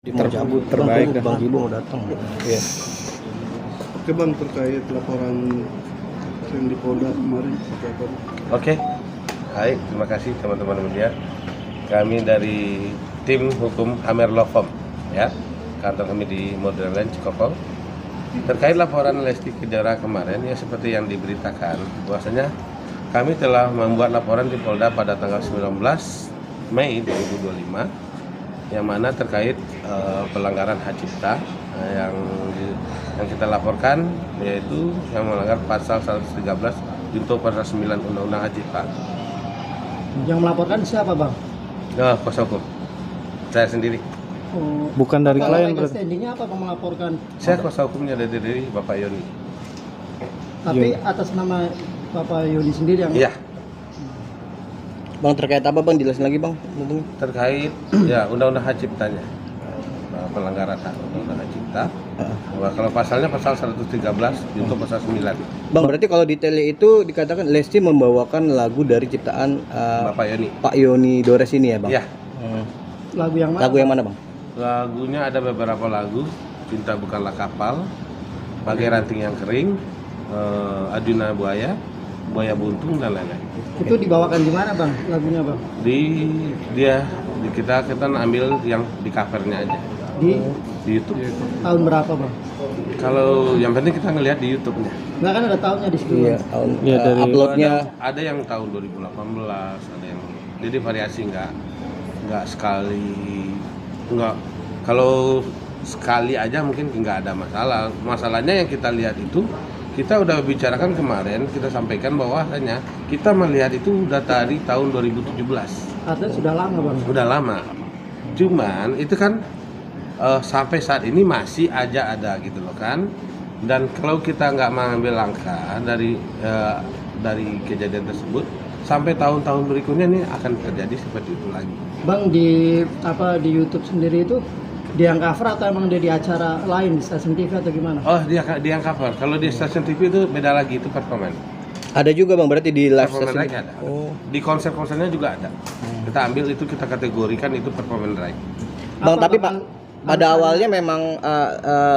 Cabut terbaik dah. Bang Gilu mau datang. Iya. Oke Bang, terkait laporan yang di Polda kemarin seperti apa? Oke, baik, terima kasih teman-teman media. Kami dari tim hukum Amer Law Firm, ya, kantor kami di Modern Land Cikokol. Terkait laporan Lesti Kejora kemarin, ya seperti yang diberitakan, bahwasanya kami telah membuat laporan di Polda pada tanggal 19 Mei 2025, yang mana terkait pelanggaran hak cipta yang kita laporkan, yaitu yang melanggar pasal 113 junto pasal 9 Undang-Undang Hak Cipta. Yang melaporkan siapa Bang? Nah, kuasa hukum saya sendiri. Oh, Bukan dari kalau klien legal berarti. standingnya apa Bang melaporkan? Saya kuasa hukumnya dari Bapak Yoni. Tapi atas nama Bapak Yoni sendiri yang Iya, Bang, terkait apa Bang? Jelasin lagi Bang. terkait ya Undang-Undang Hak Ciptanya, pelanggaran hak Undang-Undang Hak Cipta. Bahwa kalau pasalnya pasal 113 junto pasal 9 Bang, berarti kalau detailnya itu dikatakan Lesti membawakan lagu dari ciptaan Bapak Yoni. Pak Yoni Dores ini ya Bang? Iya, lagu yang mana? Lagu yang mana Bang? lagunya ada beberapa lagu, Cinta Bukanlah Kapal, Bagai Ranting Yang Kering, Aduna Buaya, Buaya Buntung, dan lain-lain. Itu dibawakan di mana Bang lagunya Bang? Kita ambil yang di covernya aja Di di YouTube. tahun berapa Bang? Kalau yang penting kita ngelihat di YouTube-nya. Nggak kan ada tahunnya di situ. Iya, Bang? tahun Ya, dari uploadnya. ada yang tahun 2018, ada yang jadi variasi, nggak sekali, nggak, kalau sekali aja mungkin nggak ada masalah. Masalahnya yang kita lihat itu, kita udah bicarakan kemarin, kita sampaikan bahwasanya kita melihat itu udah dari tahun 2017. Artinya sudah lama Bang. Udah lama. Cuman itu kan sampai saat ini masih aja ada gitu loh kan. Dan kalau kita nggak mengambil langkah dari kejadian tersebut, sampai tahun-tahun berikutnya ini akan terjadi seperti itu lagi. Bang di YouTube sendiri itu dia yang cover atau emang dia di acara lain di stasiun TV atau gimana? Oh, dia yang cover. Kalau di stasiun TV itu beda lagi, itu performan. Ada juga Bang, berarti di live Performan session. right ada. Oh. Di konser-konsernya juga ada. Kita ambil itu, kita kategorikan itu performan right. Bang, Apa tapi Bang, pada awalnya memang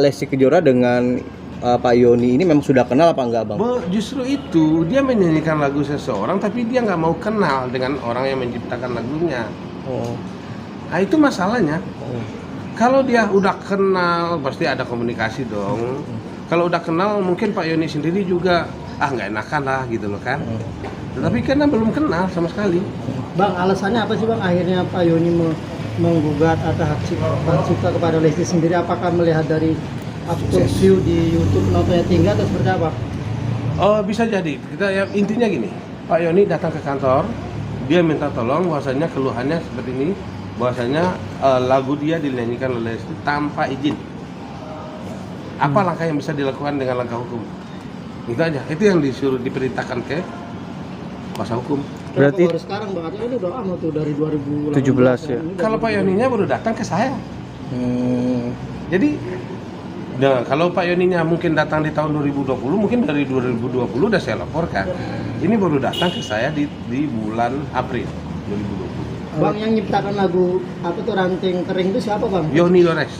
Lesti Kejora dengan Pak Yoni ini memang sudah kenal apa enggak Bang? Justru itu, dia menyanyikan lagu seseorang tapi dia nggak mau kenal dengan orang yang menciptakan lagunya. Oh. Nah itu masalahnya. Oh. Kalau dia udah kenal pasti ada komunikasi dong. Kalau udah kenal mungkin Pak Yoni sendiri juga nggak enakan lah gitu loh kan. Tetapi karena belum kenal sama sekali. Bang, alasannya apa sih Bang akhirnya Pak Yoni menggugat atas hak cipta kepada Lesti sendiri? Apakah melihat dari upload view di YouTube notanya tinggi atau seperti apa? Oh bisa jadi. Kita ya, intinya gini, Pak Yoni datang ke kantor, dia minta tolong bahwasanya keluhannya seperti ini, bahwasanya lagu dia dinyanyikan oleh Lesti tanpa izin. Apa langkah yang bisa dilakukan dengan langkah hukum? Itu aja. Itu yang disuruh diperintahkan ke kuasa hukum. Berarti- baru sekarang Bang, artinya ini udah lama tuh dari 2018 17 ya. Ini Kalau Pak Yoninya baru datang ke saya. Jadi, nah, kalau Pak Yoninya mungkin datang di tahun 2020, mungkin dari 2020 udah saya laporkan. Ini baru datang ke saya di bulan April 2020. Bang yang nyiptakan lagu apa tuh Ranting Kering itu siapa Bang? Yoni Dores.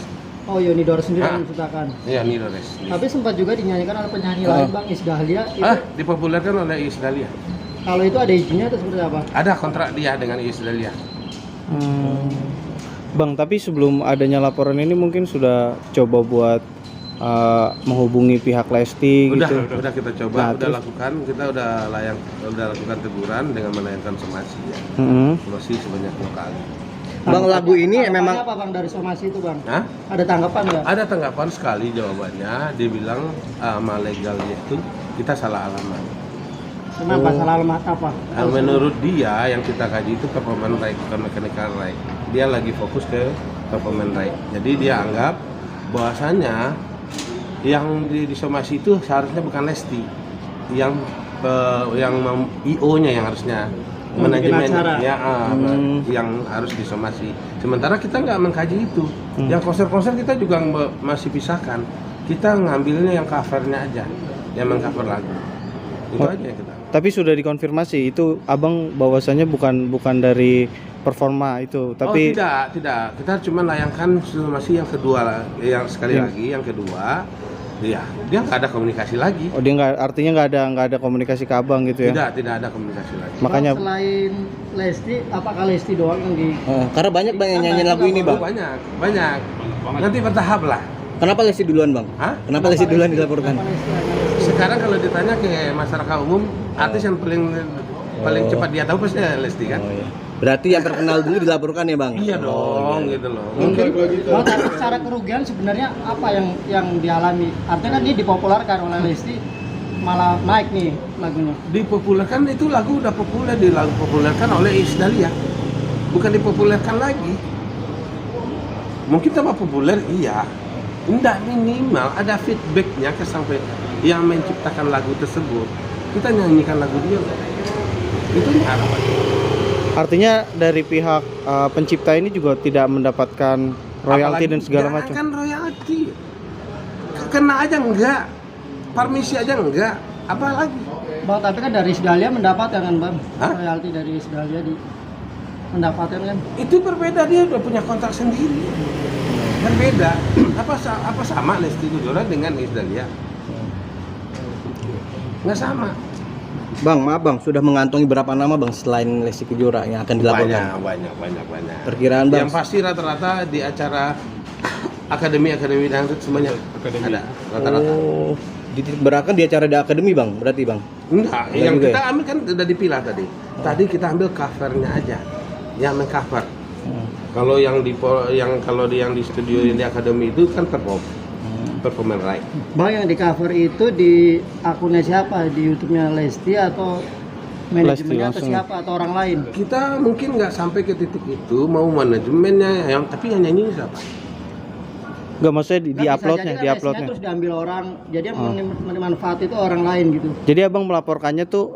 Oh Yoni Dores sendiri Ah. yang menciptakan. Iya, Yoni Dores. Tapi sempat juga dinyanyikan oleh penyanyi lain Bang, Iis Dahlia. Itu, Dipopulerkan oleh Iis Dahlia. kalau itu ada izinnya atau seperti apa? Ada kontrak dia dengan Iis Dahlia. Bang, tapi sebelum adanya laporan ini mungkin sudah coba buat menghubungi pihak Lesti Udah gitu. kita coba, Nah, udah terus- lakukan, kita udah lakukan teguran dengan melayangkan somasi ya. Mm-hmm. Somasi sebanyak 2 kali. Bang, lagu ini Tanggapannya memang apa Bang dari somasi itu Bang? Hah? Ada tanggapan nggak? Ada tanggapan sekali jawabannya, dia bilang sama legalnya itu kita salah alamat. Kenapa? Salah alamat apa? Menurut dia yang kita kaji itu performance right, bukan mechanical right. Dia lagi fokus ke performance right. Jadi dia anggap bahwasanya yang disomasi itu seharusnya bukan Lesti, yang IO-nya yang harusnya manajemen acara. ya yang harus disomasi. Sementara kita nggak mengkaji itu. Yang konser-konser kita juga masih pisahkan. Kita ngambilnya yang covernya aja, yang mengcover lagu. Itu aja yang kita. tapi sudah dikonfirmasi itu Abang bahwasannya bukan dari performa itu, Oh tapi tidak, kita cuma layangkan masih yang kedua lah, yang sekali Iya. lagi yang kedua, dia nggak ada komunikasi lagi. oh dia artinya nggak ada komunikasi ke abang gitu ya? Tidak ada komunikasi lagi. Makanya Bang, selain Lesti, apakah Lesti doang yang di Karena banyak bang yang nyanyiin lagu ini bang. Banyak. Nanti bertahap lah. Kenapa Lesti duluan bang? Hah? Kenapa Lesti duluan dilaporkan? Kenapa Lesti hanya Lesti? Sekarang kalau ditanya ke masyarakat umum, artis yang paling cepat dia tahu pasti Lesti kan? Oh, iya. Berarti yang terkenal dulu dilaporkan ya bang? Iya dong, gitu loh. Mungkin lagi ke Bang, tapi secara kerugian sebenarnya apa yang dialami? Artinya kan dia dipopulerkan oleh Lesti, malah naik nih lagunya. Dipopulerkan itu lagu udah populer, dipopulerkan oleh Iis Dahlia, bukan dipopulerkan lagi. Mungkin tambah populer, iya. Enggak, minimal ada feedbacknya ke sampai yang menciptakan lagu tersebut. Kita nyanyikan lagu dia. Itu harapan. artinya dari pihak pencipta ini juga tidak mendapatkan royalti dan segala macam. Kan royalti. Kena aja enggak. Permisi aja enggak. Apalagi. Bang, tapi kan dari Dahlia mendapatkan kan Bang? Hah? Royalti dari Dahlia mendapatkan kan? Itu berbeda, dia udah punya kontrak sendiri. Berbeda. Apa sama Lesti Kejora dengan Iis Dahlia? Nggak sama. Bang, maaf bang, sudah mengantongi berapa nama bang selain Lesti Kejora yang akan dilaporkan? Banyak. Perkiraan bang? Yang pasti rata-rata di acara akademi dangdut semuanya ada rata-rata. Oh, berakan di acara di akademi bang, berarti bang? Enggak, Enggak yang juga kita ambil kan udah dipilah tadi. Tadi kita ambil covernya aja, yang mengcover. Kalau yang di studio yang di akademi itu kan performance right. Bang, yang di cover itu di akunnya siapa? Di YouTube-nya Lesti atau manajemennya atau langsung. siapa atau orang lain? Kita mungkin nggak sampai ke titik itu, mau manajemennya tapi yang nyanyi siapa? Enggak, maksudnya Nggak, bisa di-uploadnya, jadi di-uploadnya. terus diambil orang, jadi yang memanfaat itu orang lain gitu. Jadi abang melaporkannya tuh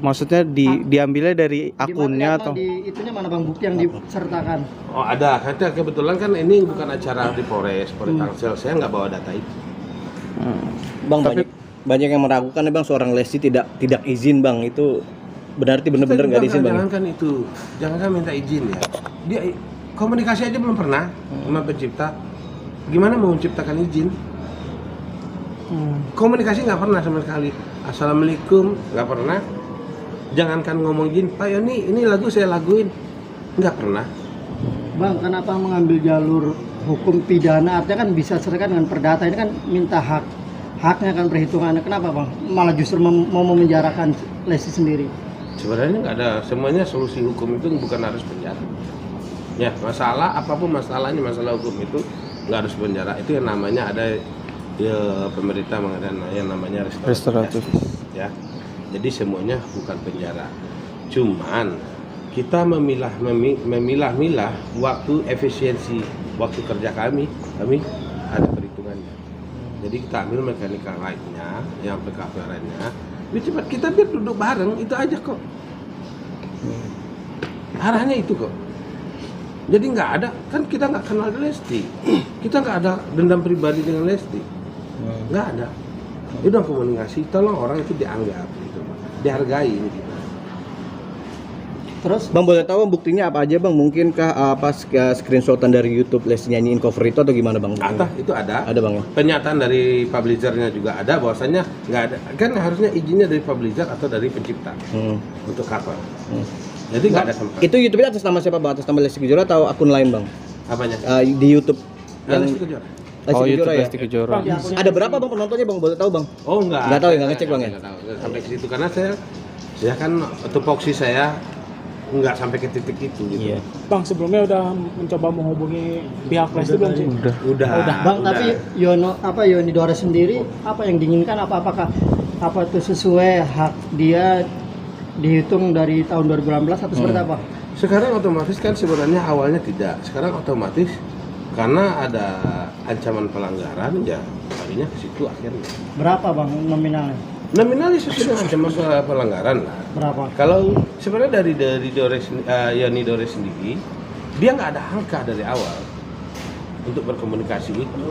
maksudnya diambilnya dari Di mana akunnya emang atau? itunya mana Bang bukti yang disertakan? Oh ada, karena kebetulan kan ini bukan acara di Polres Tangsel, saya nggak bawa data itu. Bang, banyak yang meragukan ya bang seorang Lesti tidak izin bang, itu berarti benar-benar nggak diizin bang? Jangankan itu, jangankan minta izin ya. Dia komunikasi aja belum pernah sama pencipta. Gimana mau menciptakan izin? Komunikasi nggak pernah sama sekali. Assalamualaikum nggak pernah. Jangankan ngomong izin, Pak Yoni ini lagu saya laguin, nggak pernah. Bang, kenapa mengambil jalur hukum pidana? Artinya kan bisa serahkan dengan perdata, ini kan minta haknya kan perhitungannya. Kenapa Bang? Malah justru mau memenjarakan Lesti sendiri. Sebenarnya nggak ada, semuanya solusi hukum itu bukan harus penjara. Ya masalah apapun masalahnya, masalah hukum itu nggak harus penjara. Itu yang namanya ada ya pemerintah mengadakan yang namanya restoratif justice, ya. Jadi semuanya bukan penjara. Cuman kita memilah-milah waktu efisiensi waktu kerja kami ada perhitungannya. Jadi kita ambil mechanical right-nya, yang PKPR-nya, biar cepat kita biar duduk bareng, itu aja kok. Arahnya itu kok. Jadi nggak ada, kan kita nggak kenal Lesti, kita nggak ada dendam pribadi dengan Lesti, nggak ada. Itu udah komunikasi, tolong orang itu dianggap, gitu, dihargai. Gitu. Terus Bang boleh tahu buktinya apa aja bang? Mungkinkah screenshotan dari YouTube Lesti nyanyiin cover itu atau gimana bang? Ada, itu ada. Ada bang ya? Pernyataan dari publishernya juga ada, bahwasanya nggak ada. Kan harusnya izinnya dari publisher atau dari pencipta untuk cover. Jadi nggak ada sempat. Itu YouTube atas nama siapa bang? Atas nama Lesti Kejora atau akun lain bang? Apanya? Di YouTube yang Lesti Kejora. Lesti YouTube Kejora ya? Lesti Kejora. Ada berapa bang penontonnya bang? Boleh tahu bang? Oh enggak. Nggak tahu ya, nggak ngecek, Bang, ya? Nggak tahu. Sampai ke situ karena saya kan tupoksi saya nggak sampai ke titik itu gitu. Iya. Bang, sebelumnya udah mencoba menghubungi pihak Lesti belum sih? Udah. Bang, tapi Yoni Dora sendiri apa yang diinginkan, apakah itu sesuai hak dia dihitung dari tahun 2018 atau seperti apa? Sekarang otomatis kan sebenarnya awalnya tidak. Sekarang otomatis karena ada ancaman pelanggaran ya tadinya ke situ akhirnya. Berapa Bang nominalnya? Nominalnya sesuai dengan ancaman pelanggaran lah. Berapa? Kalau sebenarnya dari Yoni Dore sendiri, dia nggak ada angka dari awal untuk berkomunikasi itu.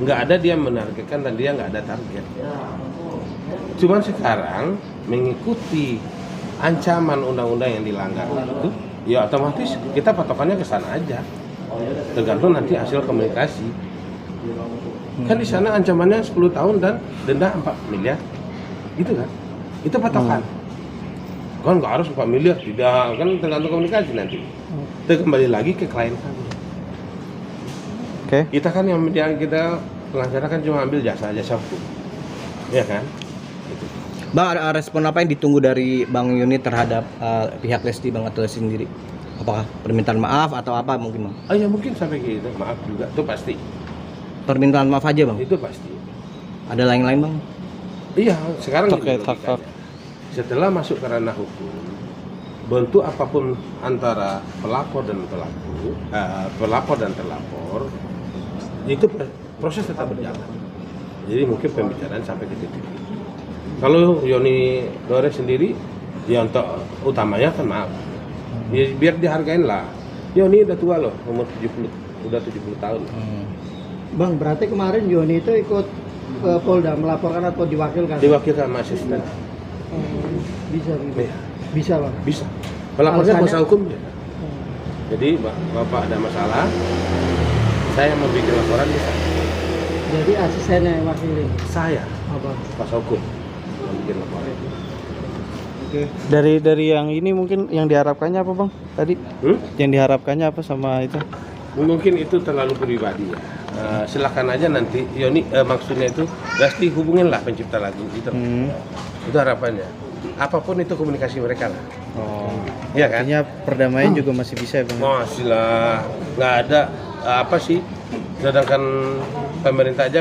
Nggak ada dia menargetkan dan dia nggak ada target. Cuman sekarang mengikuti ancaman undang-undang yang dilanggar itu, ya otomatis kita patokannya ke sana aja. Tergantung nanti hasil komunikasi. Kan di sana ancamannya 10 tahun dan denda 4 miliar. Gitu kan? Itu patokan. Kan nggak harus 4 miliar, tidak, kan tergantung komunikasi nanti. Kita kembali lagi ke klien kami. Oke. Kita kan yang kita pengacara kan cuma ambil jasa hukum. Ya kan? Gitu. Bang, ada respon apa yang ditunggu dari Bang Yoni terhadap pihak Lesti, Bang, atau Lesti sendiri? Apakah permintaan maaf atau apa mungkin, Bang? Oh ya mungkin sampai gitu, maaf juga, itu pasti. Permintaan maaf aja, Bang? Itu pasti. Ada lain-lain, Bang? Iya, sekarang Terkait gitu hak-hak. logikanya. Setelah masuk ke ranah hukum, bentuk apapun antara pelapor dan terlapor, itu proses tetap berjalan. Jadi mungkin pembicaraan sampai ke titik itu. Kalau Yoni Dore sendiri, ya untuk utamanya kan maaf. Ya, biar dihargain lah. Yoni udah tua loh, umur 70 tahun. Bang, berarti kemarin Yoni itu ikut ke Polda melaporkan atau diwakilkan? Diwakilkan sama asisten. Bisa, Iya. bisa bang. Bisa. Pelapornya Alasannya? kuasa hukum ya. Jadi Bapak ada masalah, saya mau bikin laporan bisa. Jadi asistennya yang wakilin. Saya Apa? kuasa hukum yang bikin laporan. Dari yang ini mungkin yang diharapkannya apa, Bang? Tadi yang diharapkannya apa sama itu? Mungkin itu terlalu pribadi ya. Silakan aja nanti Yoni maksudnya itu Lesti hubungin lah pencipta lagu gitu. Itu harapannya. Apapun itu komunikasi mereka lah. Oh. Iya kan? Artinya perdamaian juga masih bisa ya, Bang? Masih lah, nggak ada apa sih. Sedangkan pemerintah aja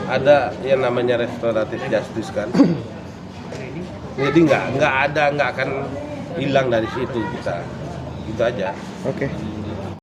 ada yang namanya restoratif justice kan. Jadi nggak akan hilang dari situ kita. Itu aja. Oke.